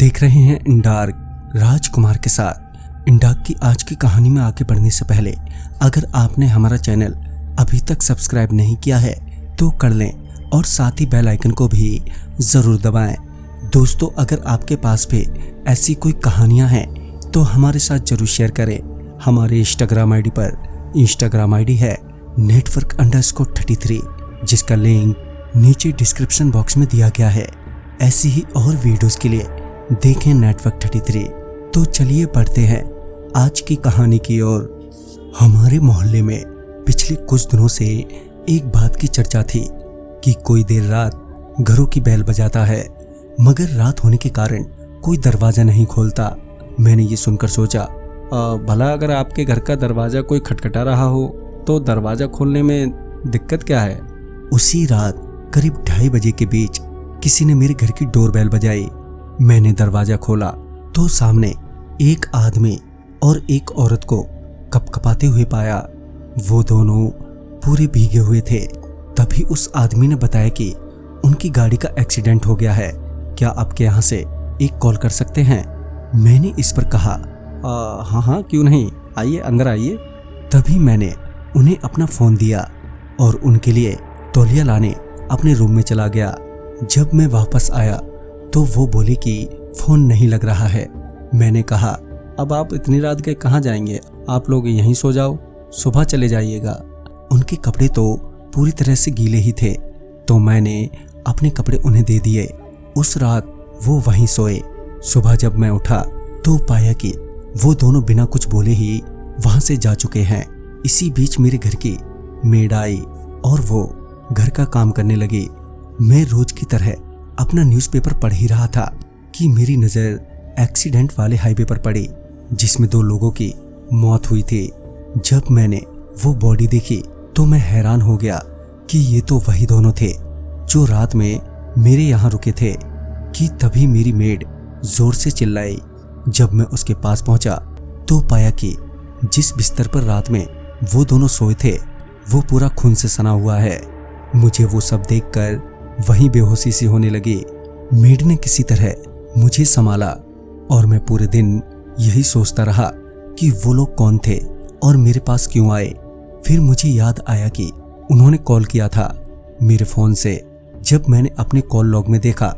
देख रहे हैं इंडार्क राजकुमार के साथ। इंडार्क की आज की कहानी में आगे बढ़ने से पहले अगर आपने हमारा चैनल अभी तक सब्सक्राइब नहीं किया है तो कर लें और साथ ही बेल आइकन को भी ज़रूर दबाएं। दोस्तों, अगर आपके पास भी ऐसी कोई कहानियां हैं तो हमारे साथ जरूर शेयर करें। हमारे इंस्टाग्राम आईडी पर इंस्टाग्राम आईडी है network_33, जिसका लिंक नीचे डिस्क्रिप्शन बॉक्स में दिया गया है। ऐसी ही और वीडियोस के लिए देखें network33। तो चलिए बढ़ते हैं आज की कहानी की ओर। हमारे मोहल्ले में पिछले कुछ दिनों से एक बात की चर्चा थी कि कोई देर रात घरों की बेल बजाता है, मगर रात होने के कारण कोई दरवाजा नहीं खोलता। मैंने ये सुनकर सोचा, भला अगर आपके घर का दरवाजा कोई खटखटा रहा हो तो दरवाजा खोलने में दिक्कत क्या है। उसी रात करीब 2:30 बजे के बीच किसी ने मेरे घर की डोरबेल बजाई। मैंने दरवाजा खोला तो सामने एक आदमी और एक औरत को कपकपाते हुए पाया। वो दोनों पूरे भीगे हुए थे। तभी उस आदमी ने बताया कि उनकी गाड़ी का एक्सीडेंट हो गया है, क्या आपके यहाँ से एक कॉल कर सकते हैं। मैंने इस पर कहा, हाँ क्यों नहीं, आइए अंदर आइए। तभी मैंने उन्हें अपना फ़ोन दिया और उनके लिए तौलिया लाने अपने रूम में चला गया। जब मैं वापस आया तो वो बोले कि फ़ोन नहीं लग रहा है। मैंने कहा, अब आप इतनी रात के कहाँ जाएंगे, आप लोग यहीं सो जाओ, सुबह चले जाइएगा। उनके कपड़े तो पूरी तरह से गीले ही थे, तो मैंने अपने कपड़े उन्हें दे दिए। उस रात वो वहीं सोए। सुबह जब मैं उठा तो पाया कि वो दोनों बिना कुछ बोले ही वहां से जा चुके हैं। इसी बीच मेरे घर की मेड आई और वो घर का काम करने लगी। मैं रोज की तरह अपना न्यूज़पेपर पढ़ ही रहा था कि मेरी नज़र एक्सीडेंट वाले हाईवे पर पड़ी, जिसमें 2 लोगों की मौत हुई थी। जब मैंने वो बॉडी देखी तो मैं हैरान हो गया कि ये तो वही दोनों थे जो रात में मेरे यहाँ रुके थे। कि तभी मेरी मेड जोर से चिल्लाई। जब मैं उसके पास पहुंचा तो पाया कि जिस बिस्तर पर रात में वो दोनों सोए थे वो पूरा खून से सना हुआ है। मुझे वो सब देखकर वहीं बेहोशी सी होने लगी। मेड ने किसी तरह मुझे संभाला और मैं पूरे दिन यही सोचता रहा कि वो लोग कौन थे और मेरे पास क्यों आए। फिर मुझे याद आया कि उन्होंने कॉल किया था मेरे फ़ोन से। जब मैंने अपने कॉल लॉग में देखा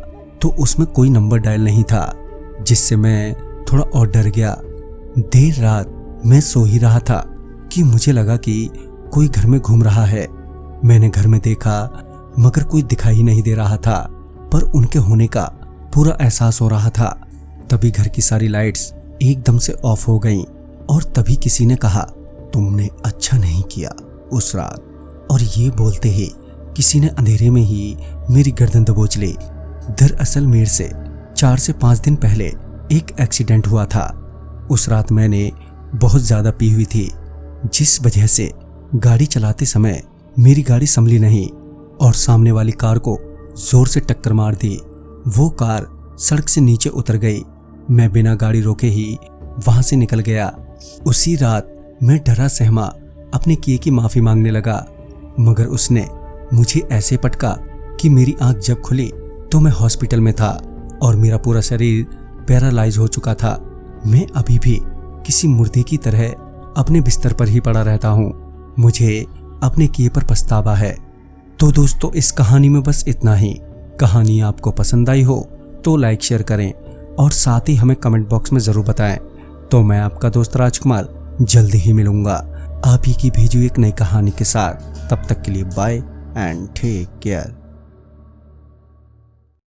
तो उसमें कोई नंबर डायल नहीं था, जिससे मैं थोड़ा और डर गया। देर रात मैं सो ही रहा था कि मुझे लगा कि कोई घर में घूम रहा है। मैंने घर में देखा मगर कोई दिखाई नहीं दे रहा था, पर उनके होने का पूरा एहसास हो रहा था। तभी घर की सारी लाइट्स एकदम से ऑफ हो गईं और तभी किसी ने कहा, तुमने अच्छा नहीं किया उस रात। और ये बोलते ही किसी ने अंधेरे में ही मेरी गर्दन दबोच ली। दरअसल मेरे से 4 से 5 दिन पहले एक एक्सीडेंट हुआ था। उस रात मैंने बहुत ज़्यादा पी हुई थी, जिस वजह से गाड़ी चलाते समय मेरी गाड़ी संभली नहीं और सामने वाली कार को जोर से टक्कर मार दी। वो कार सड़क से नीचे उतर गई। मैं बिना गाड़ी रोके ही वहां से निकल गया। उसी रात मैं डरा सहमा अपने किए की माफ़ी मांगने लगा, मगर उसने मुझे ऐसे पटका कि मेरी आंख जब खुली तो मैं हॉस्पिटल में था और मेरा पूरा शरीर पैरालाइज हो चुका था। मैं अभी भी किसी मुर्दे की तरह अपने बिस्तर पर ही पड़ा रहता हूँ। मुझे अपने किए पर पछतावा है। तो दोस्तों, इस कहानी में बस इतना ही। कहानी आपको पसंद आई हो तो लाइक शेयर करें और साथ ही हमें कमेंट बॉक्स में ज़रूर बताएं। तो मैं आपका दोस्त राजकुमार जल्दी ही मिलूंगा आप ही की भेजी हुई एक नई कहानी के साथ। तब तक के लिए बाय एंड टेक केयर।